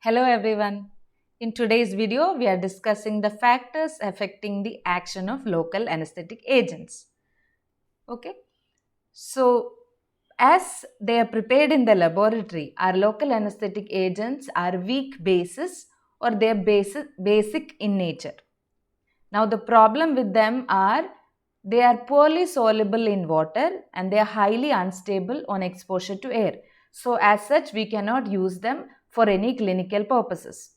Hello everyone. In today's video, we are discussing the factors affecting the action of local anesthetic agents. Okay. So, as they are prepared in the laboratory, our local anesthetic agents are weak bases or they are basic in nature. Now, the problem with them are they are poorly soluble in water and they are highly unstable on exposure to air. So, as such, we cannot use them for any clinical purposes.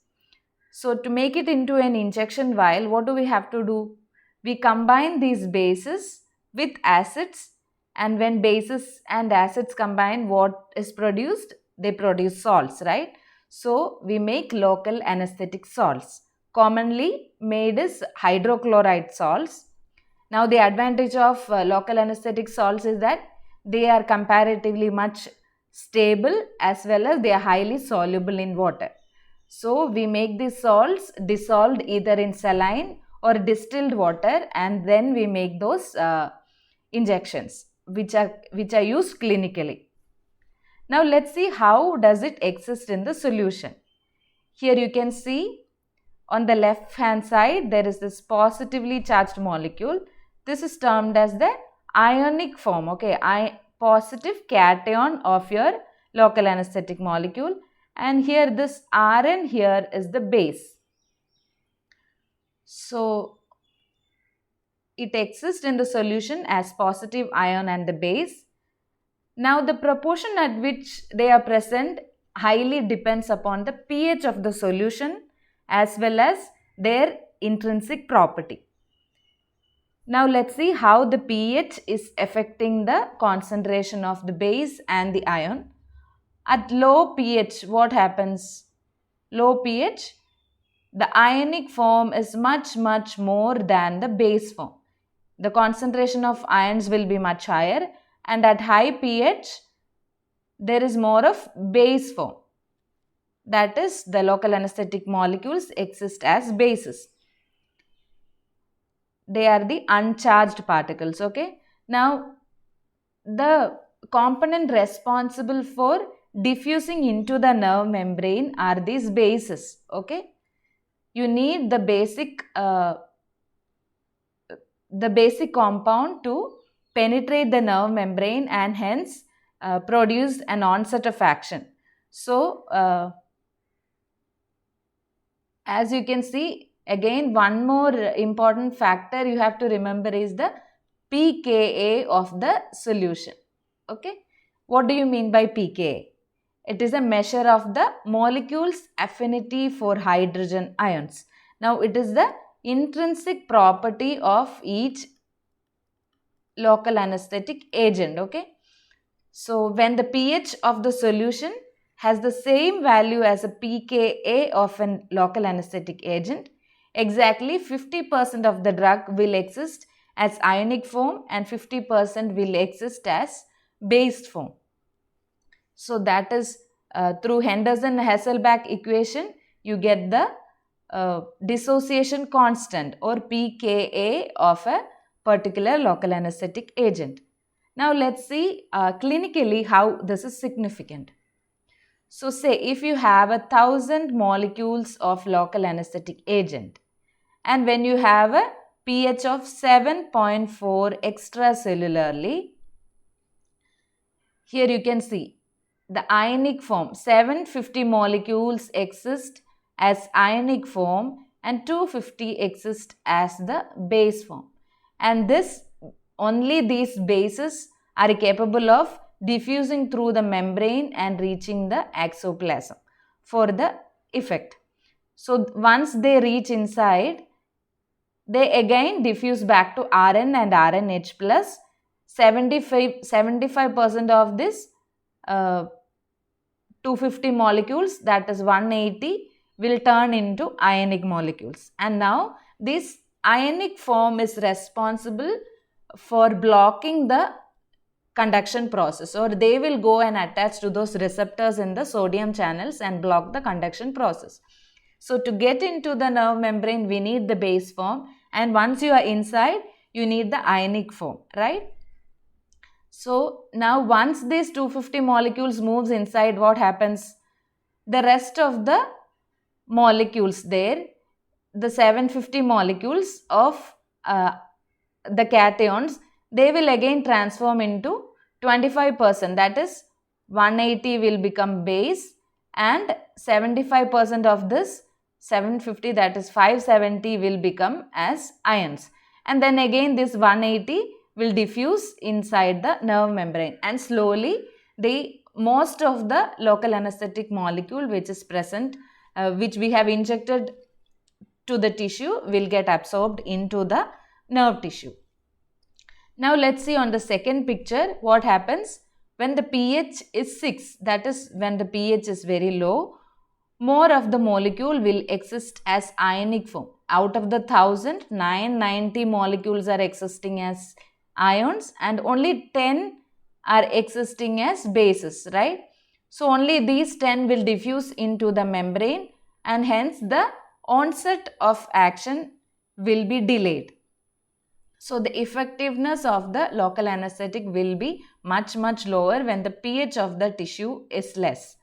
So, to make it into an injection vial, what do we have to do? We combine these bases with acids, and when bases and acids combine, what is produced? They produce salts, right? So, we make local anesthetic salts. Commonly made is hydrochloride salts. Now, the advantage of local anesthetic salts is that they are comparatively much stable as well as they are highly soluble in water. So, we make these salts dissolved either in saline or distilled water, and then we make those injections which are used clinically. Now, let's see how does it exist in the solution. Here you can see on the left hand side there is this positively charged molecule. This is termed as the ionic form, okay, positive cation of your local anesthetic molecule, and here this Rn here is the base. So, it exists in the solution as positive ion and the base. Now, the proportion at which they are present highly depends upon the pH of the solution as well as their intrinsic property. Now, let's see how the pH is affecting the concentration of the base and the ion. At low pH, what happens? Low pH, the ionic form is much more than the base form. The concentration of ions will be much higher, and at high pH, there is more of base form. That is, the local anesthetic molecules exist as bases. They are the uncharged particles, okay. Now, the component responsible for diffusing into the nerve membrane are these bases, okay. You need the basic compound to penetrate the nerve membrane and hence produce an onset of action. So, as you can see, again one more important factor you have to remember is the pKa of the solution. Okay, what do you mean by pKa? It is a measure of the molecule's affinity for hydrogen ions. Now, it is the intrinsic property of each local anesthetic agent. Okay, so when the pH of the solution has the same value as a pKa of a local anesthetic agent, exactly 50% of the drug will exist as ionic form and 50% will exist as based form. So, that is through Henderson-Hasselbalch equation, you get the dissociation constant or pKa of a particular local anesthetic agent. Now, let's see clinically how this is significant. So, say if you have 1,000 molecules of local anesthetic agent, and when you have a pH of 7.4 extracellularly, here you can see the ionic form, 750 molecules exist as ionic form and 250 exist as the base form, and only these bases are capable of diffusing through the membrane and reaching the exoplasm for the effect. So, once they reach inside, they again diffuse back to Rn and RNH plus 75% of this 250 molecules, that is 180, will turn into ionic molecules. And now this ionic form is responsible for blocking the conduction process, or they will go and attach to those receptors in the sodium channels and block the conduction process. So, to get into the nerve membrane, we need the base form, and once you are inside, you need the ionic form, right? So, now once these 250 molecules moves inside, what happens? The rest of the molecules there, the 750 molecules of the cations, they will again transform into 25%, that is 180 will become base, and 75% of this 750, that is 570, will become as ions. And then again this 180 will diffuse inside the nerve membrane, and slowly the most of the local anesthetic molecule which is present, which we have injected to the tissue, will get absorbed into the nerve tissue. Now let's see on the second picture what happens when the pH is 6, that is when the pH is very low. More of the molecule will exist as ionic form. Out of the 1000, 990 molecules are existing as ions and only 10 are existing as bases, right? So only these 10 will diffuse into the membrane, and hence the onset of action will be delayed. So the effectiveness of the local anesthetic will be much lower when the pH of the tissue is less.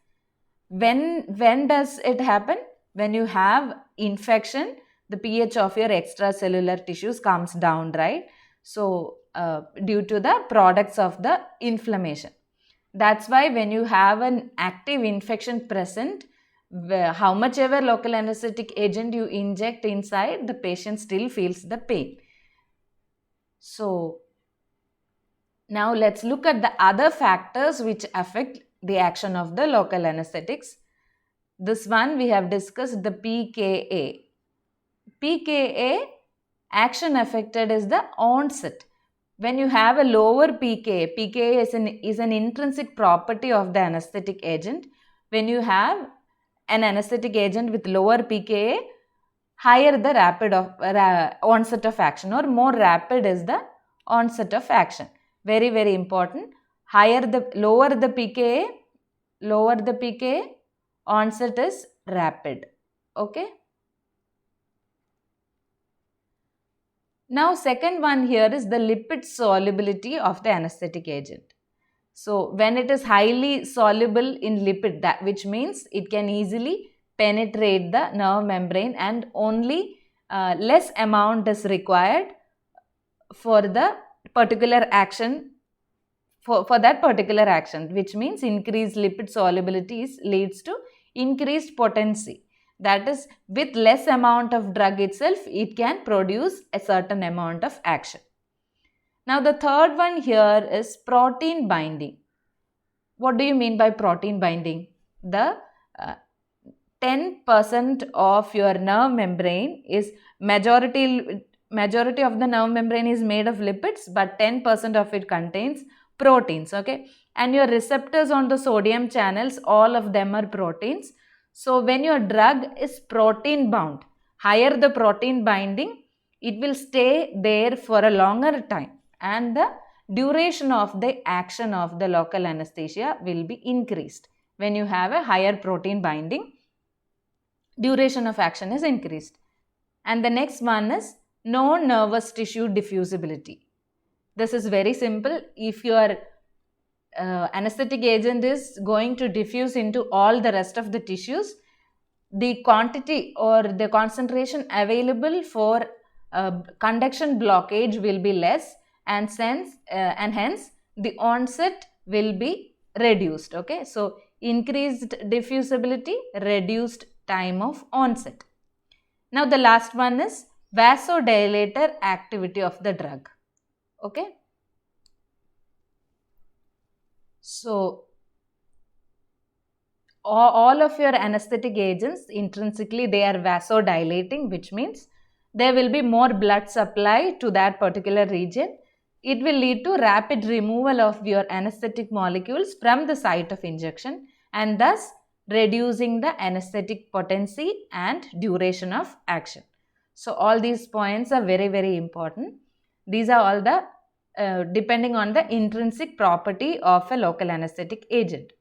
When does it happen? When you have infection, the pH of your extracellular tissues comes down, right? So due to the products of the inflammation. That's why when you have an active infection present, how much ever local anesthetic agent you inject inside, the patient still feels the pain. So now let's look at the other factors which affect the action of the local anesthetics. This one we have discussed, the pKa. pKa action affected is the onset. When you have a lower pKa, pKa is an intrinsic property of the anesthetic agent. When you have an anesthetic agent with lower pKa, higher the rapid of onset of action, or more rapid is the onset of action. Very important. Lower the pKa, onset is rapid. Okay. Now second one here is the lipid solubility of the anesthetic agent. So when it is highly soluble in lipid, which means it can easily penetrate the nerve membrane, and only less amount is required for the particular action, for that particular action, which means increased lipid solubility leads to increased potency. That is, with less amount of drug itself, it can produce a certain amount of action. Now the third one here is protein binding. What do you mean by protein binding? The 10% of your nerve membrane is majority of the nerve membrane is made of lipids, but 10% of it contains proteins, okay? And your receptors on the sodium channels, all of them are proteins. So when your drug is protein bound, higher the protein binding, it will stay there for a longer time, and the duration of the action of the local anesthesia will be increased. When you have a higher protein binding, duration of action is increased. And the next one is no nervous tissue diffusibility. This is very simple. If your anesthetic agent is going to diffuse into all the rest of the tissues, the quantity or the concentration available for conduction blockage will be less, and hence the onset will be reduced. Okay, so increased diffusibility, reduced time of onset. Now the last one is vasodilator activity of the drug. Okay, so all of your anesthetic agents intrinsically they are vasodilating, which means there will be more blood supply to that particular region. It will lead to rapid removal of your anesthetic molecules from the site of injection, and thus reducing the anesthetic potency and duration of action. So all these points are very important. These are all the depending on the intrinsic property of a local anesthetic agent.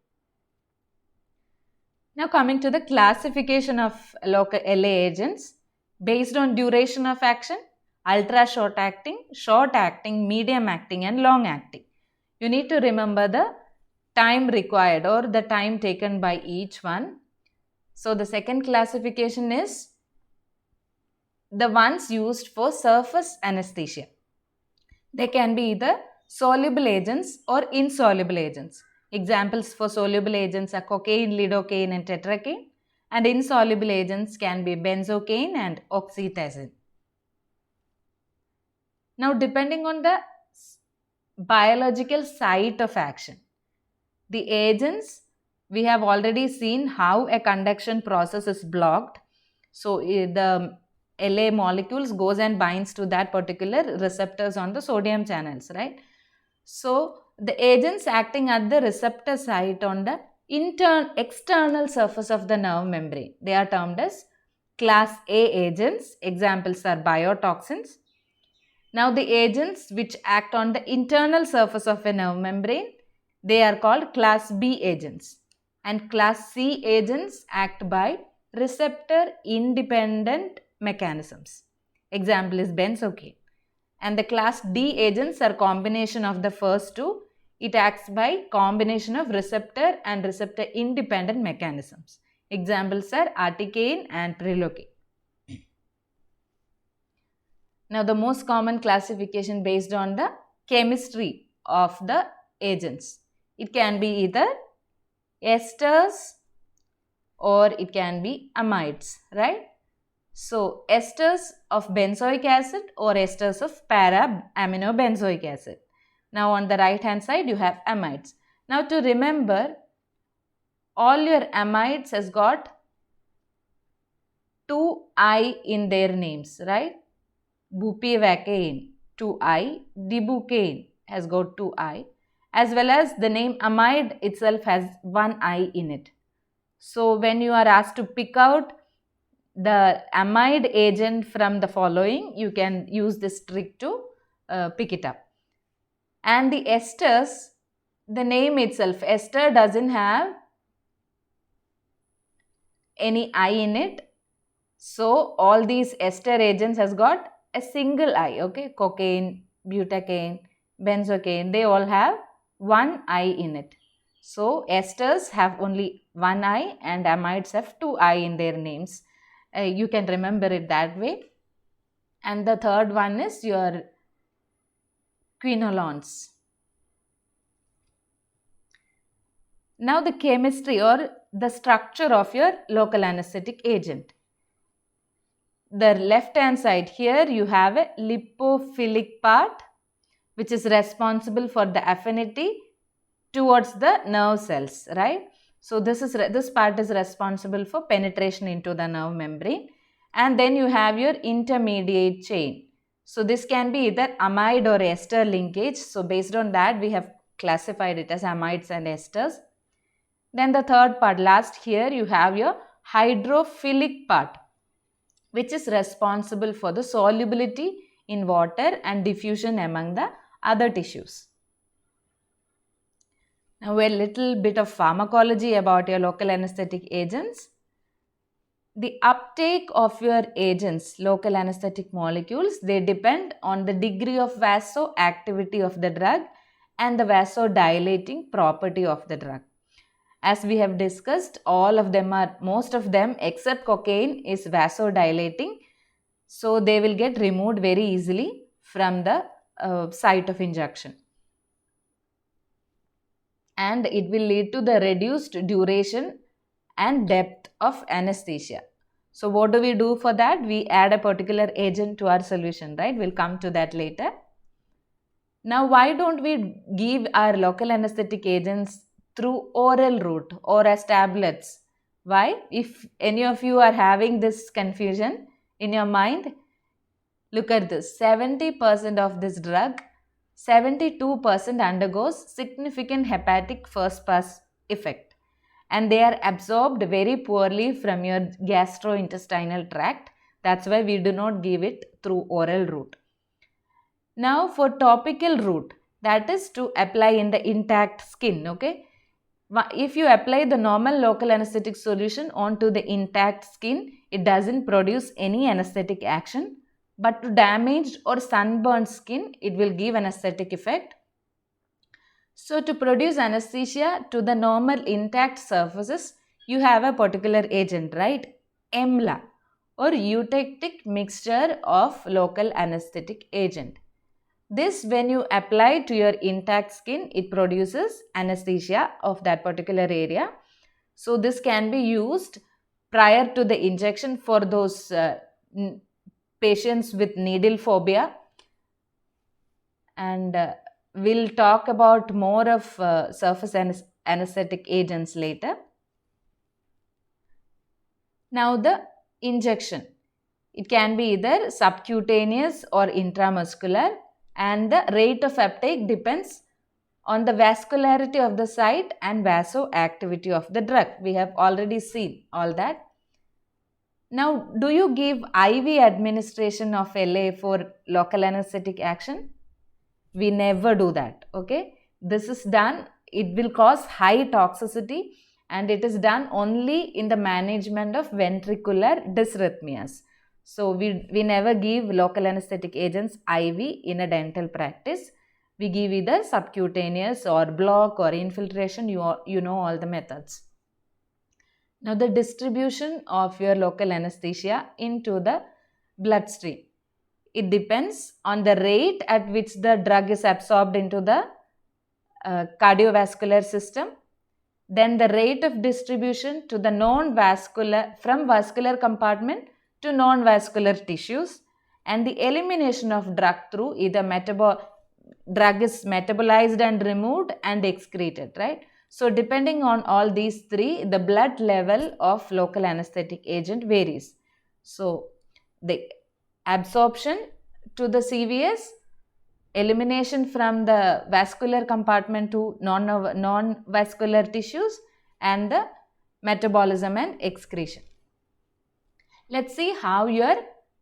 Now coming to the classification of local LA agents based on duration of action: ultra short acting, medium acting and long acting. You need to remember the time required or the time taken by each one. So the second classification is the ones used for surface anesthesia. They can be either soluble agents or insoluble agents. Examples for soluble agents are cocaine, lidocaine and tetracaine, and insoluble agents can be benzocaine and oxytocin. Now, depending on the biological site of action, the agents, we have already seen how a conduction process is blocked. So the La molecules goes and binds to that particular receptors on the sodium channels, right? So the agents acting at the receptor site on the external surface of the nerve membrane, they are termed as class A agents. Examples are biotoxins. Now the agents which act on the internal surface of a nerve membrane, they are called class B agents. And class C agents act by receptor independent mechanisms. Example is benzocaine. And the class D agents are combination of the first two. It acts by combination of receptor and receptor independent mechanisms. Examples are articaine and prilocaine. Now the most common classification based on the chemistry of the agents. It can be either esters or it can be amides, right? So esters of benzoic acid or esters of para-aminobenzoic acid. Now on the right hand side you have amides. Now to remember, all your amides has got 2I in their names, right? Bupivacaine 2I, dibucaine has got 2I, as well as the name amide itself has 1I in it. So when you are asked to pick out the amide agent from the following, you can use this trick to pick it up. And the esters, the name itself, ester doesn't have any I in it. So all these ester agents has got a single I, okay? Cocaine, butadiene, benzocaine, they all have one I in it. So esters have only one I and amides have two I in their names. You can remember it that way. And the third one is your quinolones. Now the chemistry or the structure of your local anesthetic agent. The left hand side here you have a lipophilic part which is responsible for the affinity towards the nerve cells, right? So this part is responsible for penetration into the nerve membrane. And then you have your intermediate chain. So this can be either amide or ester linkage. So based on that we have classified it as amides and esters. Then the third part, last here you have your hydrophilic part, which is responsible for the solubility in water and diffusion among the other tissues. Now a little bit of pharmacology about your local anesthetic agents. The uptake of your agents, local anesthetic molecules, they depend on the degree of vasoactivity of the drug and the vasodilating property of the drug. As we have discussed, most of them except cocaine is vasodilating. So they will get removed very easily from the site of injection. And it will lead to the reduced duration and depth of anesthesia. So what do we do for that? We add a particular agent to our solution, right? We'll come to that later. Now why don't we give our local anesthetic agents through oral route or as tablets? Why? If any of you are having this confusion in your mind, look at this. 70% of this drug, 72% undergoes significant hepatic first pass effect, and they are absorbed very poorly from your gastrointestinal tract. That's why we do not give it through oral route. Now for topical route, that is to apply in the intact skin, okay? If you apply the normal local anesthetic solution onto the intact skin, it doesn't produce any anesthetic action. But to damaged or sunburned skin, it will give anesthetic effect. So to produce anesthesia to the normal intact surfaces, you have a particular agent, right? EMLA, or eutectic mixture of local anesthetic agent. This, when you apply to your intact skin, it produces anesthesia of that particular area. So this can be used prior to the injection for those patients with needle phobia. And we'll talk about more of surface anesthetic agents later. Now the injection. It can be either subcutaneous or intramuscular, and the rate of uptake depends on the vascularity of the site and vasoactivity of the drug. We have already seen all that. Now, do you give IV administration of LA for local anesthetic action? We never do that, okay? This is done, it will cause high toxicity, and it is done only in the management of ventricular dysrhythmias. So, we never give local anesthetic agents IV in a dental practice. We give either subcutaneous or block or infiltration, you know all the methods. Now, the distribution of your local anesthesia into the bloodstream. It depends on the rate at which the drug is absorbed into the cardiovascular system. Then the rate of distribution to the non-vascular, from vascular compartment to non-vascular tissues, and the elimination of drug through either drug is metabolized and removed and excreted, right? So depending on all these three, the blood level of local anesthetic agent varies. So the absorption to the CVS, elimination from the vascular compartment to non-vascular tissues, and the metabolism and excretion. Let's see how your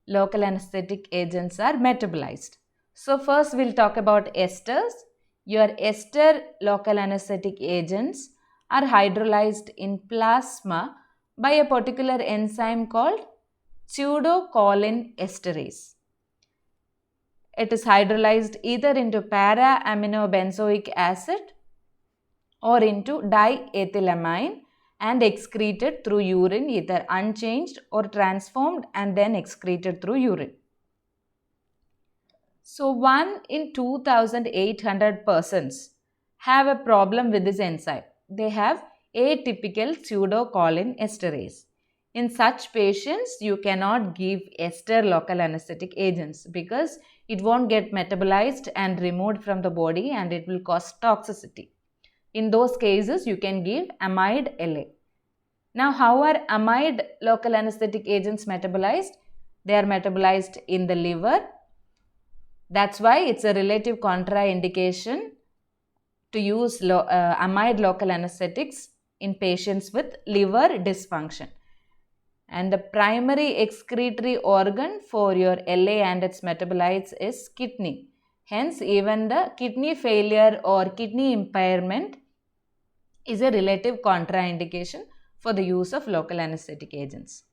local anesthetic agents are metabolized. So first we'll talk about esters. Your ester local anesthetic agents are hydrolyzed in plasma by a particular enzyme called pseudocolin esterase. It is hydrolyzed either into para-aminobenzoic acid or into diethylamine and excreted through urine, either unchanged or transformed and then excreted through urine. So 1 in 2,800 persons have a problem with this enzyme. They have atypical pseudocolin esterase. In such patients, you cannot give ester local anesthetic agents because it won't get metabolized and removed from the body and it will cause toxicity. In those cases, you can give amide LA. Now, how are amide local anesthetic agents metabolized? They are metabolized in the liver. That's why it's a relative contraindication to use amide local anesthetics in patients with liver dysfunction. And the primary excretory organ for your LA and its metabolites is kidney. Hence, even the kidney failure or kidney impairment is a relative contraindication for the use of local anesthetic agents.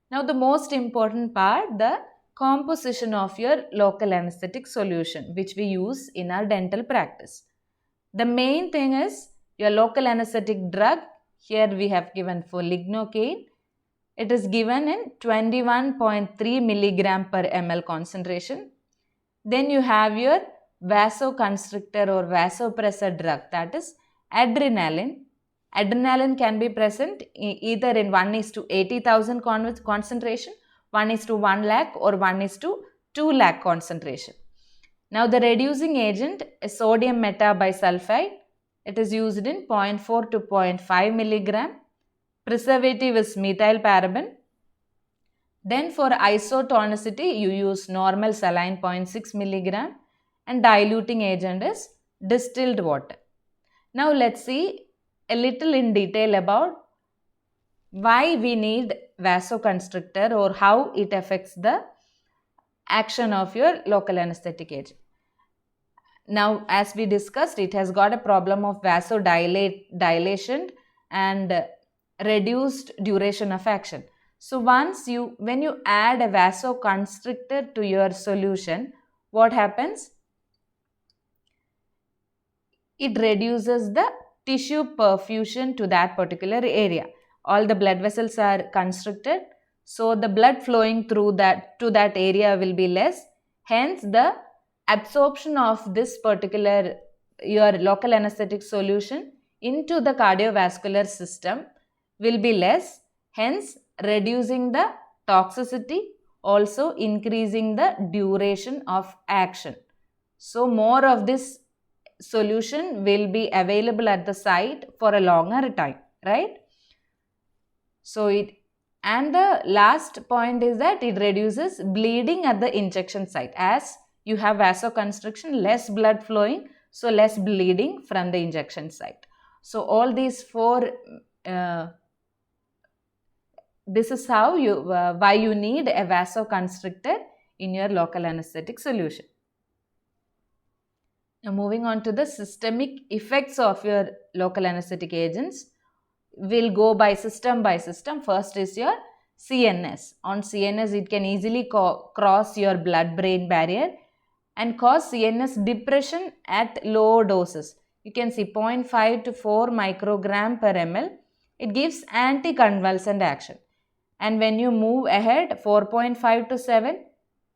Now, the most important part, the composition of your local anesthetic solution, which we use in our dental practice. The main thing is your local anesthetic drug. Here we have given for lignocaine. It is given in 21.3 milligram per ml concentration. Then you have your vasoconstrictor or vasopressor drug, that is adrenaline. Adrenaline can be present either in 1:80,000 concentration, 1:1 lakh or 1:2 lakh concentration. Now the reducing agent is sodium metabisulfite. It is used in 0.4 to 0.5 milligram. Preservative is methyl paraben. Then for isotonicity, you use normal saline 0.6 milligram and diluting agent is distilled water. Now let's see a little in detail about why we need vasoconstrictor or how it affects the action of your local anesthetic agent. Now, as we discussed, it has got a problem of vasodilation and reduced duration of action. So, when you add a vasoconstrictor to your solution, what happens? It reduces the tissue perfusion to that particular area. All the blood vessels are constricted, so the blood flowing through that to that area will be less. Hence, the absorption of this particular your local anesthetic solution into the cardiovascular system will be less, hence reducing the toxicity, also increasing the duration of action. So more of this solution will be available at the site for a longer time, right? So and the last point is that it reduces bleeding at the injection site. As you have vasoconstriction, less blood flowing, so less bleeding from the injection site. So all these four, this is how you why you need a vasoconstrictor in your local anesthetic solution. Now moving on to the systemic effects of your local anesthetic agents. We'll go by system by system. First is your CNS. On CNS, it can easily cross your blood-brain barrier and cause CNS depression at low doses. You can see 0.5 to 4 microgram per ml. It gives anticonvulsant action. And when you move ahead, 4.5 to 7,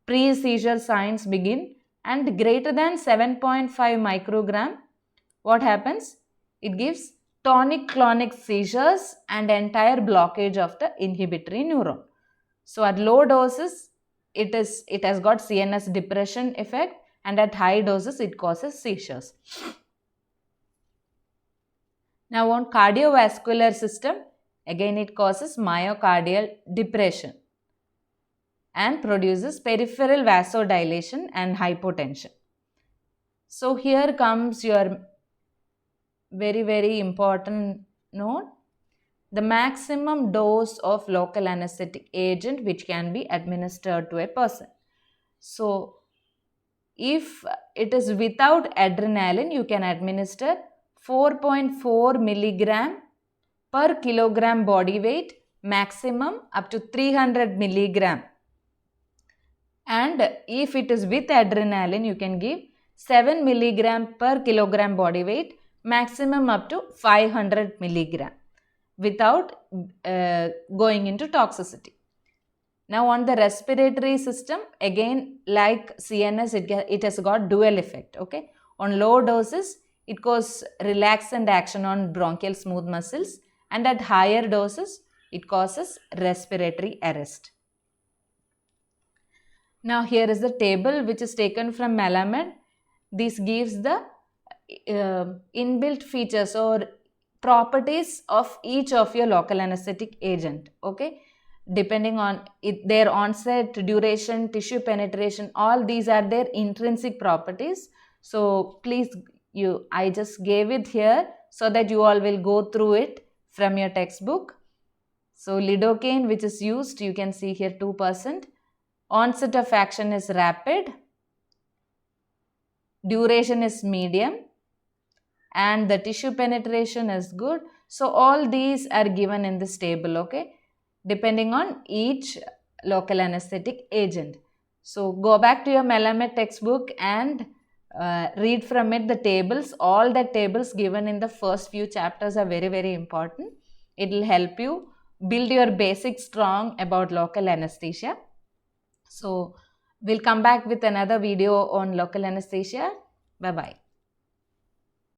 pre-seizure signs begin, and greater than 7.5 microgram, what happens? It gives tonic-clonic seizures and entire blockage of the inhibitory neuron. So at low doses, it has got CNS depression effect, and at high doses it causes seizures. Now on cardiovascular system, again it causes myocardial depression and produces peripheral vasodilation and hypotension. So here comes your very, very important note. The maximum dose of local anesthetic agent which can be administered to a person. So if it is without adrenaline, you can administer 4.4 milligram per kilogram body weight, maximum up to 300 milligram. And if it is with adrenaline, you can give 7 milligram per kilogram body weight, maximum up to 500 milligram without going into toxicity. Now on the respiratory system, again like CNS, it has got dual effect. Okay, on low doses, it causes relaxant action on bronchial smooth muscles, and at higher doses, it causes respiratory arrest. Now here is the table which is taken from Melamed. This gives the inbuilt features or properties of each of your local anesthetic agent. Okay, depending on their onset, duration, tissue penetration, all these are their intrinsic properties. So please, I just gave it here so that you all will go through it from your textbook. So lidocaine, which is used, you can see here 2%. Onset of action is rapid, duration is medium, and the tissue penetration is good. So all these are given in this table, okay, depending on each local anesthetic agent. So go back to your Melamed textbook and read from it the tables. All the tables given in the first few chapters are very, very important. It will help you build your basics strong about local anesthesia. So we'll come back with another video on local anesthesia. Bye-bye.